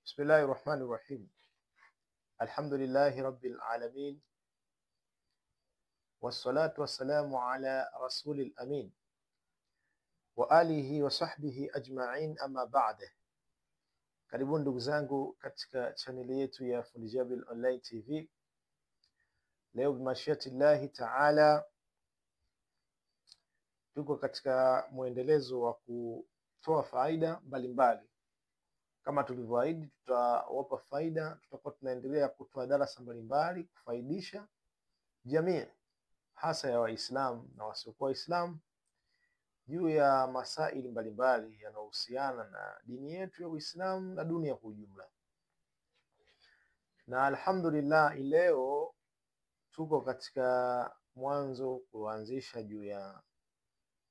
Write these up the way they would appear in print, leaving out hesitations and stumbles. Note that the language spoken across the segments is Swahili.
Bismillahir Rahmanir Rahim. Alhamdulillahi Rabbil Alamin. Wassalatu wassalamu ala Rasulil Amin wa alihi wa sahbihi ajma'in, amma ba'da. Karibuni ndugu zangu katika chaneli yetu ya Fundi Jabil Online TV. Leo bimashiatillahi ta'ala tuko katika muendelezo wa kutoa faida mbalimbali. Kama tulivyoahidi, tutawapa faida, tutakuwa tunaendelea kutoa darasa mbalimbali kufaidisha jamii hasa ya Waislamu na wasiokuwa Waislamu juu ya masaili mbalimbali yanayohusiana na dini yetu ya Uislamu na dunia kwa ujumla. Na alhamdulillah, leo tuko katika mwanzo kuanzisha juu ya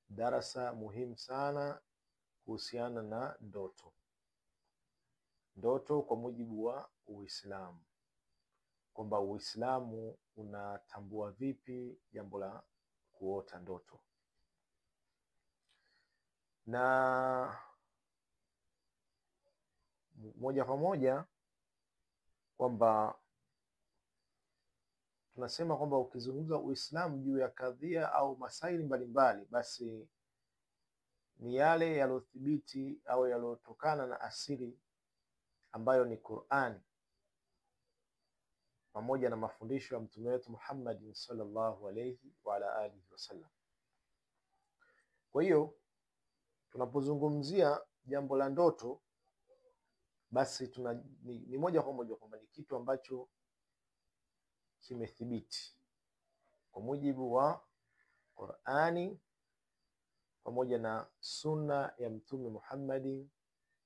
darasa muhimu sana kuhusiana na ndoto. Ndoto kwa mujibu wa Uislamu, kwamba Uislamu unatambua vipi jambo la kuota ndoto. Na moja kwa moja kwamba tunasema kwamba ukizungumza Uislamu juu ya kadhia au masaili mbalimbali, basi ni yale yalothibiti au yalotokana na asili ambayo ni Qur'ani pamoja na mafundisho ya mtume wetu Muhammad sallallahu alayhi wa ala alihi wasallam. Kwa hiyo tunapozungumzia jambo la ndoto, basi ni moja kwa moja kwamba ni kitu ambacho kimethibiti kwa mujibu wa Qur'ani pamoja na sunna ya mtume Muhammad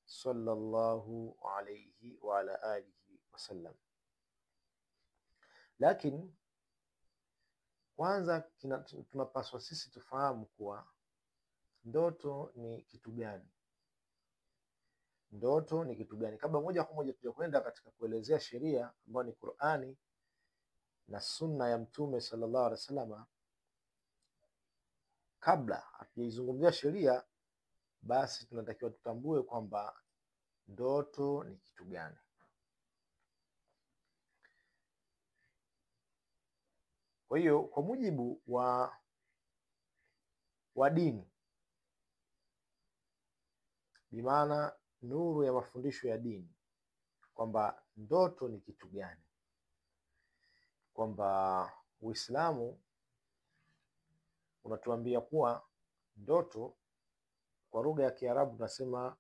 sallallahu alayhi wa ala alihi wasallam. Lakini kwanza tunapaswa sisi tufahamu kuwa ndoto ni kitu gani. Ndoto ni kitu gani? Kabla moja kwa moja tujakwenda katika kuelezea sheria ambayo ni Qur'ani na sunna ya mtume sallallahu alaihi wasallam, kabla hatujaizungumzia sheria, basi tunatakiwa tutambue kwamba ndoto ni kitu gani. Kwa hiyo kwa mujibu wa dini, bimaana nuru ya mafundisho ya dini, kwamba ndoto ni kitu gani, kwamba Uislamu unatuambia kuwa ndoto kwa lugha ya Kiarabu tunasema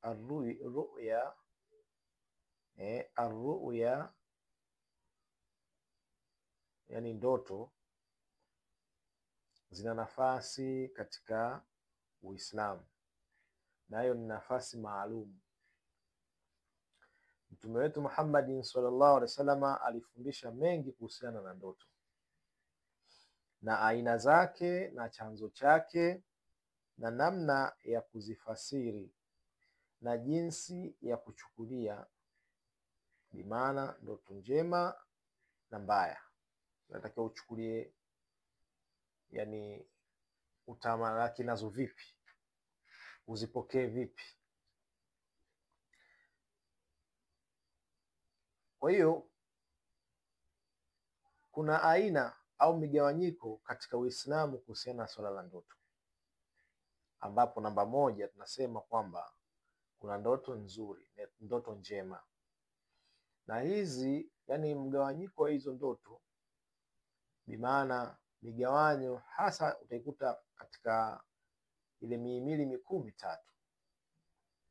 arruya, arruya yani ndoto zina nafasi katika Uislamu, na hiyo ni nafasi maalum. Mtume wetu Muhammad sallallahu alaihi wasallam alifundisha mengi kuhusiana na ndoto na aina zake na chanzo chake na namna ya kuzifasiri na jinsi ya kuchukulia, bimaana ndoto njema na mbaya unatakiwa uchukulie, yani utamalaki nazo vipi, uzipokee vipi. Kwa hiyo kuna aina au migawanyiko katika Uislamu kuhusiana na swala la ndoto, ambapo namba moja tunasema kwamba kuna ndoto nzuri, ndoto njema. Na hizi yani mgawanyiko wa hizo ndoto, bimaana migawanyo hasa utaikuta katika ile mihimili mikuu mitatu.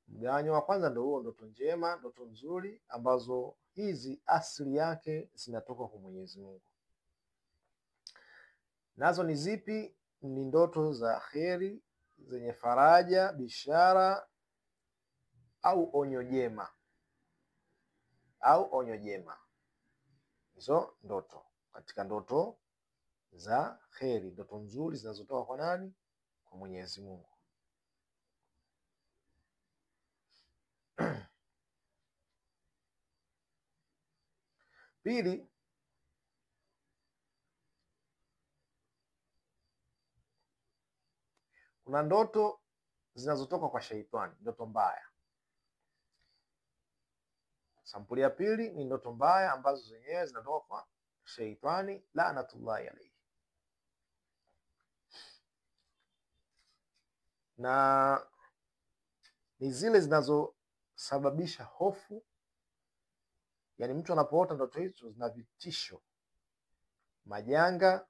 Mgawanyo wa kwanza ndio huo, ndoto njema, ndoto nzuri, ambazo hizi asili yake zinatoka kwa Mwenyezi Mungu. Nazo ni zipi? Ni ndoto za kheri, zenye faraja, bishara au onyo jema, hizo ndoto katika ndoto za kheri, ndoto nzuri zinazotoka kwa nani? Kwa Mwenyezi Mungu. Pili, kuna ndoto zinazotoka kwa sheitani, ndoto mbaya. Sampuli ya pili ni ndoto mbaya ambazo zenyewe zinatoka kwa sheitani laanatullahi alayhi, na ni zile zinazosababisha hofu. Yani mtu anapoota ndoto hizo zina vitisho, majanga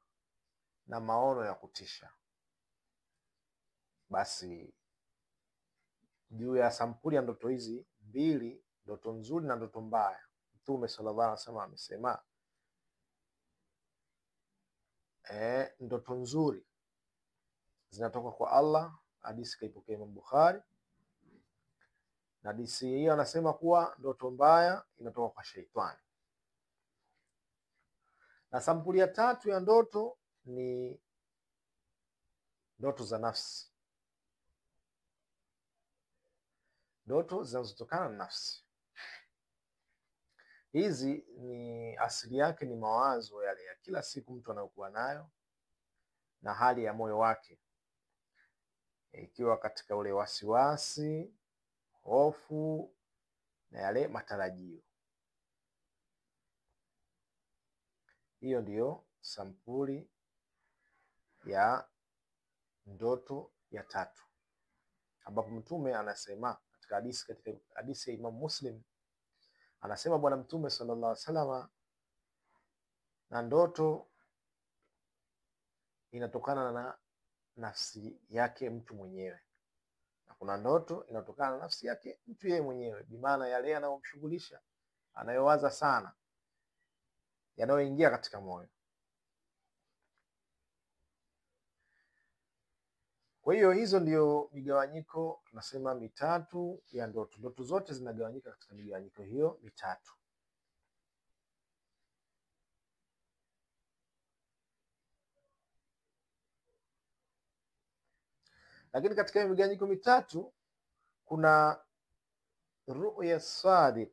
na maono ya kutisha. Basi juu ya sampuli ya ndoto hizi mbili, ndoto nzuri na ndoto mbaya, Mtume sallallahu alaihi wasallam amesema ndoto nzuri zinatoka kwa Allah. Hadithi kaipokea Imam Bukhari, na hadithi hiyo anasema kuwa ndoto mbaya inatoka kwa sheitani. Na sampuli ya tatu ya ndoto ni ndoto za nafsi, ndoto zinazotokana na nafsi. Hizi ni asili yake ni mawazo yale ya kila siku mtu anayokuwa nayo na hali ya moyo wake, ikiwa katika ule wasiwasi, hofu na yale matarajio. Hiyo ndiyo sampuli ya ndoto ya tatu, ambapo Mtume anasema katika hadithi ya Imam Muslim, anasema Bwana Mtume sallallahu alaihi wasallam, na ndoto inatokana na nafsi yake mtu mwenyewe, na kuna ndoto inatokana na nafsi yake mtu yeye mwenyewe, bimaana yale yanayomshughulisha, anayowaza sana, yanayoingia katika moyo. Kwa hiyo hizo ndio migawanyiko tunasema mitatu ya ndoto. Ndoto zote zinagawanyika katika migawanyiko hiyo mitatu. Lakini katika hiyo migawanyiko mitatu kuna ru'ya sadiq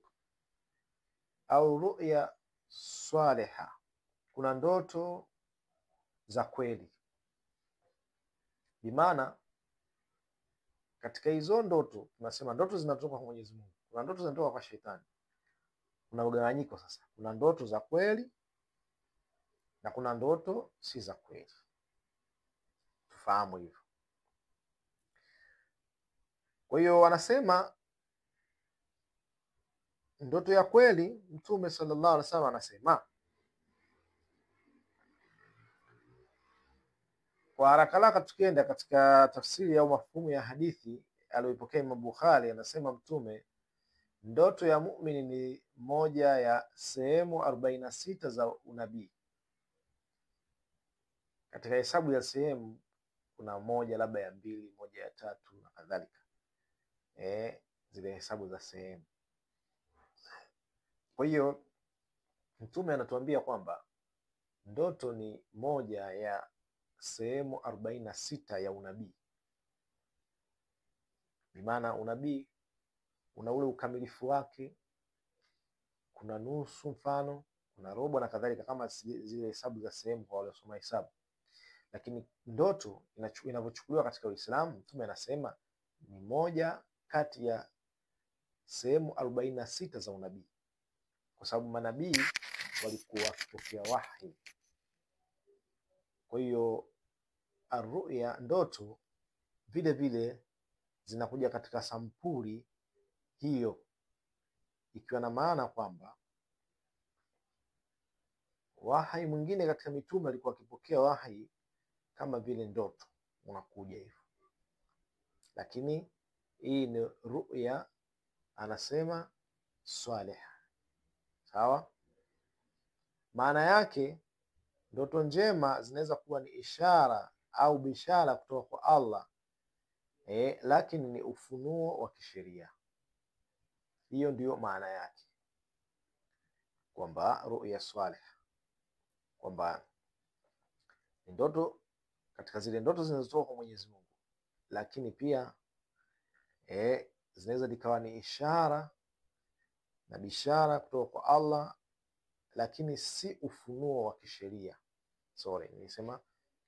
au ru'ya swaliha, kuna ndoto za kweli. Bimaana katika hizo ndoto tunasema ndoto zinatoka kwa Mwenyezi Mungu, kuna ndoto zinatoka kwa shetani. Kuna ugawanyiko sasa, kuna ndoto za kweli na kuna ndoto si za kweli. Tufahamu hivyo. Kwa hiyo wanasema ndoto ya kweli, Mtume sallallahu alaihi wasallam anasema, kwa haraka tukienda katika tafsiri au mafumu ya hadithi aliyoipokea Imam Bukhari, anasema Mtume, ndoto ya muumini ni moja ya sehemu 46 za unabii. Katika hesabu ya sehemu kuna moja labda ya mbili, moja ya tatu na kadhalika, zile hesabu za sehemu. Kwa hiyo Mtume anatuambia kwamba ndoto ni moja ya sehemu 46 ya unabii. Bimaana unabii una ule ukamilifu wake, kuna nusu mfano, kuna robo na kadhalika, kama zile hesabu za sehemu kwa wale wasoma hesabu. Lakini ndoto inavyochukuliwa katika Uislamu, Mtume anasema ni moja kati ya sehemu 46 za unabii, kwa sababu manabii walikuwa wakipokea wahi. Kwa hiyo arruya, ndoto vile vile zinakuja katika sampuli hiyo, ikiwa na maana kwamba wahi mwingine katika mitume alikuwa akipokea wahi kama vile ndoto unakuja hivyo, lakini hii ni ru'ya, anasema swaliha. Sawa, maana yake ndoto njema zinaweza kuwa ni ishara au bishara kutoka kwa Allah, lakini ni ufunuo wa kisheria. Hiyo ndiyo maana yake, kwamba ru'ya swaliha, kwamba ni ndoto katika zile ndoto zinazotoka kwa Mwenyezi Mungu, lakini pia zinaweza zikawa ni ishara na bishara kutoka kwa Allah, lakini si ufunuo wa kisheria. Sorry, nilisema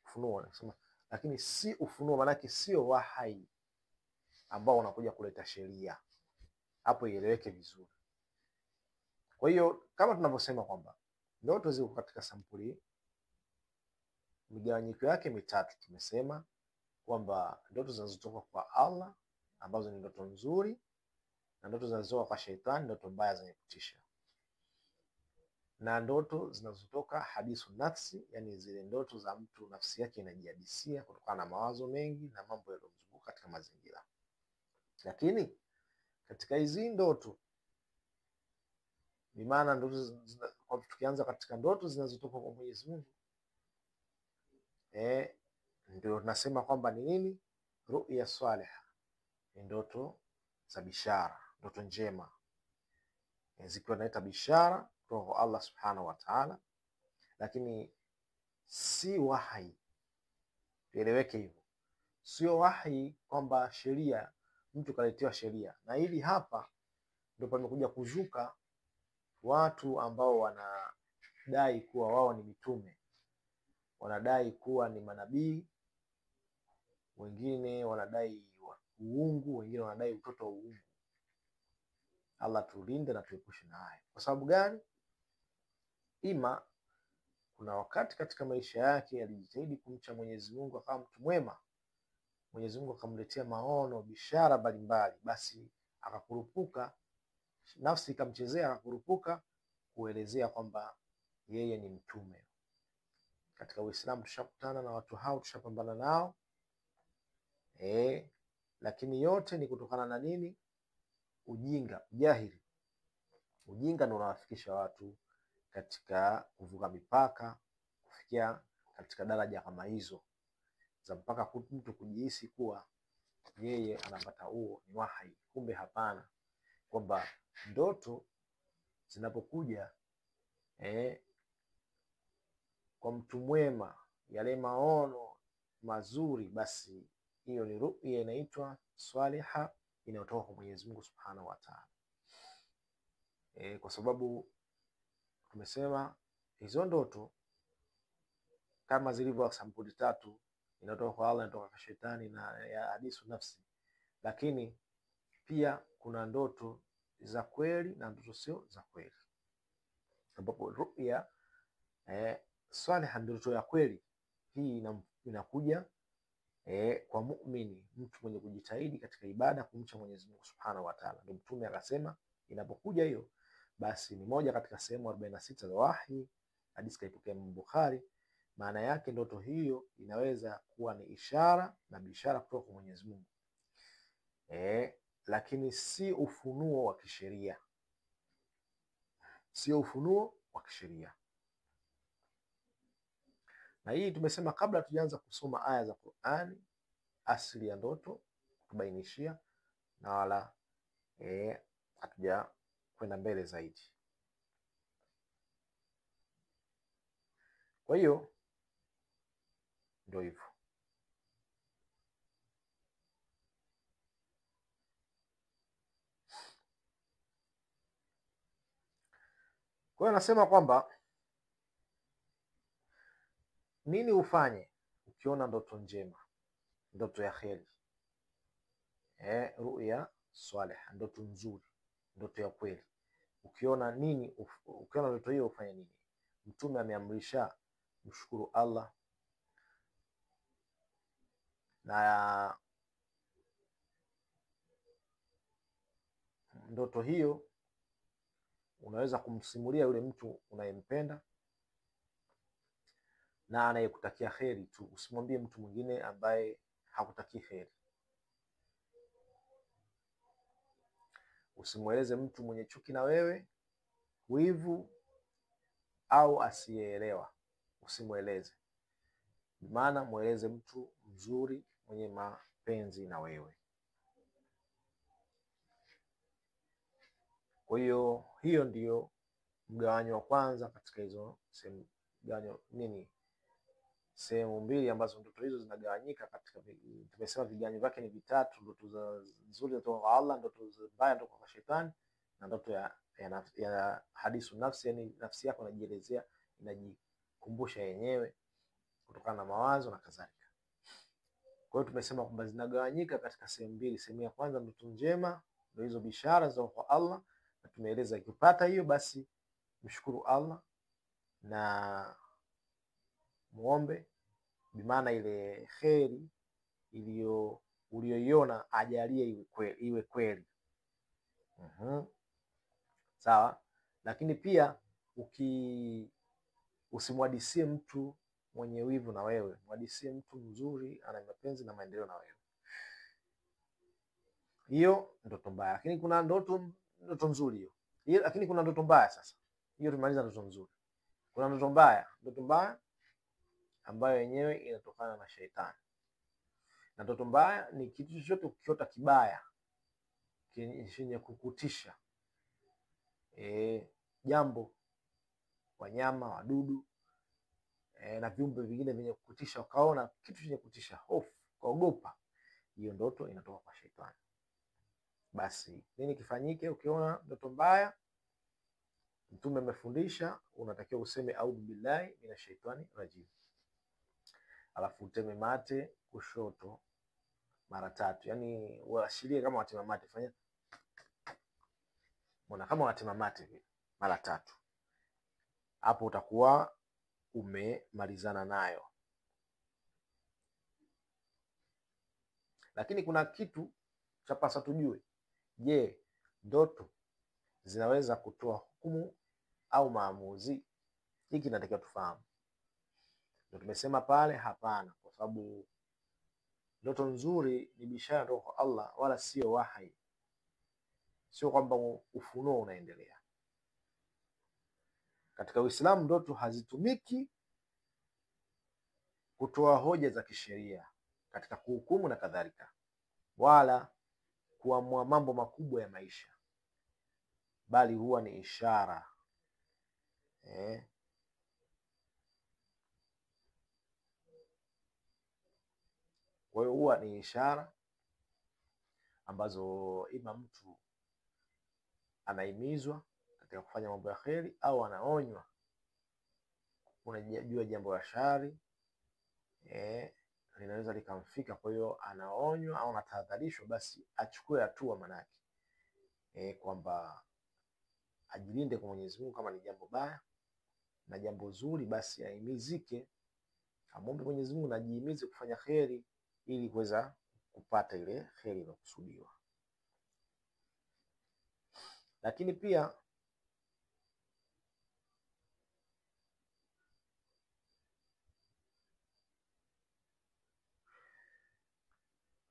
ufunuo, nasema lakini si ufunuo, maanake sio wahai ambao unakuja kuleta sheria. Hapo ieleweke vizuri. Kwa hiyo kama tunavyosema kwamba ndoto ziko katika sampuli, migawanyiko yake mitatu. Tumesema kwamba ndoto zinazotoka kwa Allah ambazo ni ndoto nzuri, na ndoto zinazotoka kwa Sheitani, ndoto mbaya zenye kutisha, na ndoto zinazotoka hadisu nafsi, yani zile ndoto za mtu nafsi yake inajihadisia kutokana na mawazo mengi na mambo yaliyomzunguka katika mazingira. Lakini katika hizi ndoto, ni maana ndoto, tukianza katika ndoto zinazotoka kwa Mwenyezi Mungu, ndio tunasema kwamba ni nini? Ru'ya salihah, ni ndoto za bishara, ndoto njema, zikiwa naita bishara kutoka kwa Allah subhanahu wa ta'ala, lakini si wahi. Tueleweke hivyo, sio wahi kwamba sheria, mtu kaletewa sheria. Na hili hapa ndio pamekuja kuzuka watu ambao wanadai kuwa wao ni mitume, wanadai kuwa ni manabii, wengine wanadai uungu, wengine wanadai utoto wa uungu. Allah tulinde na tuepushe na haya. Kwa sababu gani? Ima kuna wakati katika maisha yake alijitahidi kumcha Mwenyezi Mungu, akawa mtu mwema, Mwenyezi Mungu akamletea maono, bishara mbalimbali, basi akakurupuka, nafsi ikamchezea, akakurupuka kuelezea kwamba yeye ni mtume. Katika Uislamu tushakutana na watu hao, tushapambana nao, lakini yote ni kutokana na nini? Ujinga, ujahili. Ujinga ndio unawafikisha watu katika kuvuka mipaka, kufikia katika daraja kama hizo za mpaka mtu kujihisi kuwa yeye anapata huo ni wahi. Kumbe hapana, kwamba ndoto zinapokuja kwa mtu mwema, yale maono mazuri, basi hiyo ni ru'ya, inaitwa swaliha, inayotoka kwa Mwenyezi Mungu Subhanahu wa Ta'ala. Kwa sababu tumesema hizo ndoto kama zilivyo sampuli tatu, inatoka kwa Allah, inatoka kwa Shetani na ya hadisu nafsi, lakini pia kuna ndoto za kweli na ndoto sio za kweli, ambapo ru'ya swaliha ndoto ya kweli hii inakuja kwa muumini, mtu mwenye kujitahidi katika ibada, kumcha Mwenyezi Mungu Subhanahu wa Ta'ala. Ndio Mtume akasema inapokuja hiyo, basi ni moja katika sehemu 46 za wahi. Hadithi kaipokea Bukhari. Maana yake ndoto hiyo inaweza kuwa ni ishara na bishara kutoka kwa Mwenyezi Mungu, lakini si ufunuo wa kisheria, sio ufunuo wa kisheria. Na hii tumesema kabla tujaanza kusoma aya za Qur'ani, asili ya ndoto kubainishia, na wala hatuja kwenda mbele zaidi. Kwa hiyo ndio hivyo. Kwa hiyo nasema kwamba nini ufanye ukiona ndoto njema, ndoto ya kheri, ru'ya salih, ndoto nzuri, ndoto ya kweli. Ukiona nini? Ukiona ndoto hiyo ufanye nini? Mtume ameamrisha mshukuru Allah, na ndoto hiyo unaweza kumsimulia yule mtu unayempenda na anayekutakia kheri tu. Usimwambie mtu mwingine ambaye hakutakii kheri. Usimweleze mtu mwenye chuki na wewe, wivu au asiyeelewa, usimweleze. Maana mweleze mtu mzuri mwenye mapenzi na wewe. Kwa hiyo hiyo ndiyo mgawanyo wa kwanza katika hizo sehemu mbili ambazo ndoto hizo zinagawanyika katika. Tumesema vigawanyo vyake ni vitatu: ndoto nzuri kutoka kwa Allah, ndoto mbaya kutoka kwa Shetani, na ndoto ya hadisu nafsi, yani nafsi yako inajielezea, inajikumbusha yenyewe kutokana na mawazo na kadhalika. Kwa hiyo tumesema kwamba zinagawanyika katika sehemu mbili. Sehemu ya kwanza ndoto njema, ndio hizo bishara za kwa Allah, na tumeeleza, ikipata hiyo basi mshukuru Allah na muombe, bimaana ile kheri ulioiona ajalie iwe kweli. Sawa. Lakini pia usimwadisie mtu mwenye wivu na wewe, mwadisie mtu mzuri ana mapenzi na maendeleo na wewe. Hiyo ndoto mbaya. Lakini kuna ndoto nzuri hiyo. Lakini kuna ndoto mbaya sasa. Hiyo tumaliza ndoto nzuri. Kuna ndoto mbaya. Ndoto mbaya ambayo yenyewe inatokana na shetani. Na ndoto mbaya ni kitu chochote ukiota kibaya chenye kukutisha. Jambo, wanyama, wadudu na viumbe vingine vyenye kukutisha, ukaona kitu chenye kutisha, hofu, ukaogopa, hiyo ndoto inatoka kwa shetani. Basi nini kifanyike ukiona ndoto mbaya? Mtume amefundisha, unatakiwa useme a'udhu billahi minashaitani rajim, alafu uteme mate kushoto mara 3. Yani uashirie kama watema mate, fanya kama watema mate vile mara 3. Hapo utakuwa umemalizana nayo. Lakini kuna kitu cha pasa tujue. Je, ndoto zinaweza kutoa hukumu au maamuzi? Hiki natakiwa tufahamu. Ndio tumesema pale hapana, kwa sababu ndoto nzuri ni bishara kutoka kwa Allah, wala sio wahi. Sio kwamba ufunuo unaendelea. Katika Uislamu ndoto hazitumiki kutoa hoja za kisheria katika kuhukumu na kadhalika, wala kuamua mambo makubwa ya maisha, bali huwa ni ishara. Kwa hiyo huwa ni ishara ambazo ima mtu anahimizwa katika kufanya mambo ya kheri au anaonywa unajua jambo la shari linaweza likamfika. Kwa hiyo anaonywa au anatahadharishwa, basi achukue hatua, manake kwamba ajilinde kwa Mwenyezi Mungu kama ni jambo baya, na jambo zuri basi ahimizike, amwombe Mwenyezi Mungu na ajihimize kufanya kheri ili kuweza kupata ile kheri iliyokusudiwa. Lakini pia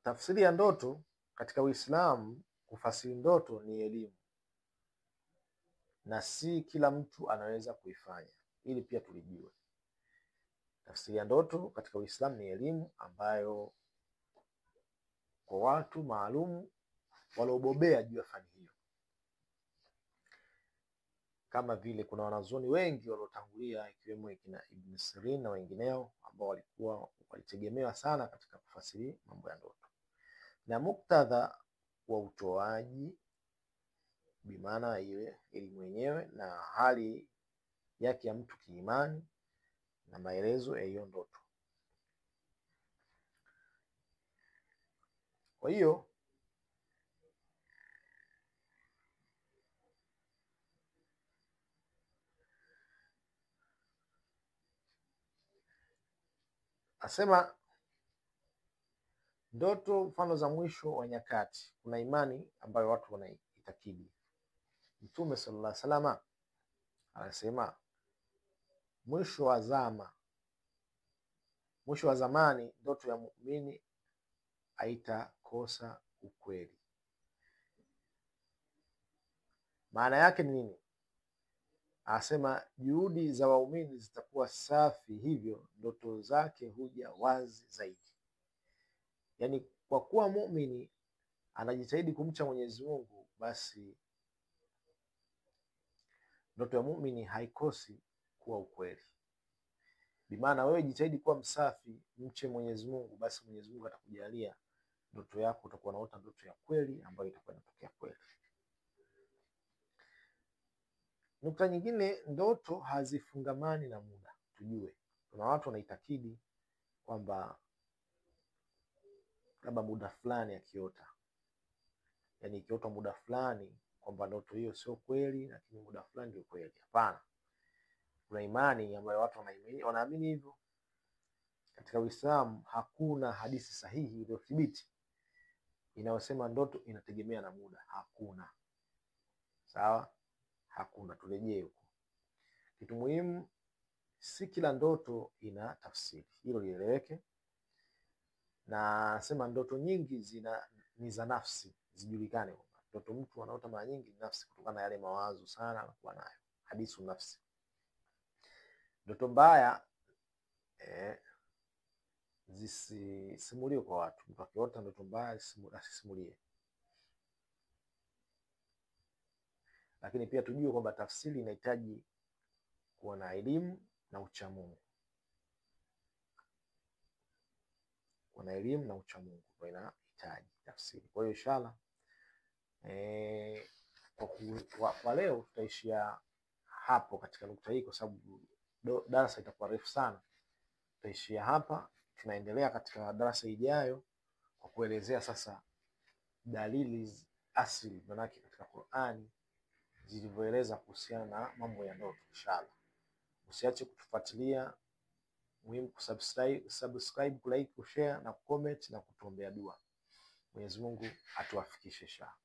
tafsiri ya ndoto katika Uislamu, kufasiri ndoto ni elimu, na si kila mtu anaweza kuifanya. Ili pia tulijue, tafsiri ya ndoto katika Uislamu ni elimu ambayo kwa watu maalumu waliobobea juu ya fani hiyo, kama vile kuna wanazuoni wengi waliotangulia ikiwemo kina Ibn Sirin na wengineo ambao walitegemewa sana katika kufasiri mambo ya ndoto. Na muktadha wa utoaji, bimaana ile elimu yenyewe na hali yake ya mtu kiimani na maelezo ya hiyo ndoto. Kwa hiyo asema ndoto mfano za mwisho wa nyakati. Kuna imani ambayo watu wanaitakidi. Mtume sallallahu alaihi wasallam anasema mwisho wa zamani ndoto ya muumini haitakosa ukweli. Maana yake ni nini? Anasema juhudi za waumini zitakuwa safi, hivyo ndoto zake huja wazi zaidi. Yaani kwa kuwa muumini anajitahidi kumcha Mwenyezi Mungu, basi ndoto ya muumini haikosi kuwa ukweli. Bimaana wewe jitahidi kuwa msafi, mche Mwenyezi Mungu, basi Mwenyezi Mungu atakujalia ndoto yako, utakuwa unaota ndoto ya kweli ambayo itakuwa inatokea kweli. Nukta nyingine, ndoto hazifungamani na muda. Tujue kuna watu wanaitakidi kwamba labda muda fulani akiota, yaani ikiota muda fulani kwamba ndoto hiyo sio kweli, lakini muda fulani ndio kweli. Hapana, kuna imani ambayo watu wanaamini hivyo. Katika Uislamu hakuna hadithi sahihi iliyothibiti inayosema ndoto inategemea na muda. Hakuna. Sawa? Hakuna. Turejee huko. Kitu muhimu, si kila ndoto ina tafsiri, hilo lieleweke. Na sema ndoto nyingi ni za nafsi, zijulikane kwamba ndoto mtu anaota mara nyingi ni nafsi, kutokana na yale mawazo sana anakuwa nayo, hadisu nafsi. Ndoto mbaya zisisimuliwe kwa watu. Mtu akiota ndoto mbaya asisimulie. Lakini pia tujue kwamba tafsiri inahitaji kuwa na elimu na uchamungu. Kuwa na elimu na uchamungu ndio inahitaji tafsiri. Kwa hiyo inshallah kwa leo tutaishia hapo katika nukta hii, kwa sababu darasa itakuwa refu sana. Tutaishia hapa, tunaendelea katika darasa ijayo kwa kuelezea sasa dalili asili manake katika Qur'ani zilivyoeleza kuhusiana na mambo ya ndoto. Inshallah usiache kutufuatilia, muhimu kusubscribe, kulike, kushare na comment na kutuombea dua. Mwenyezi Mungu atuwafikishe inshallah.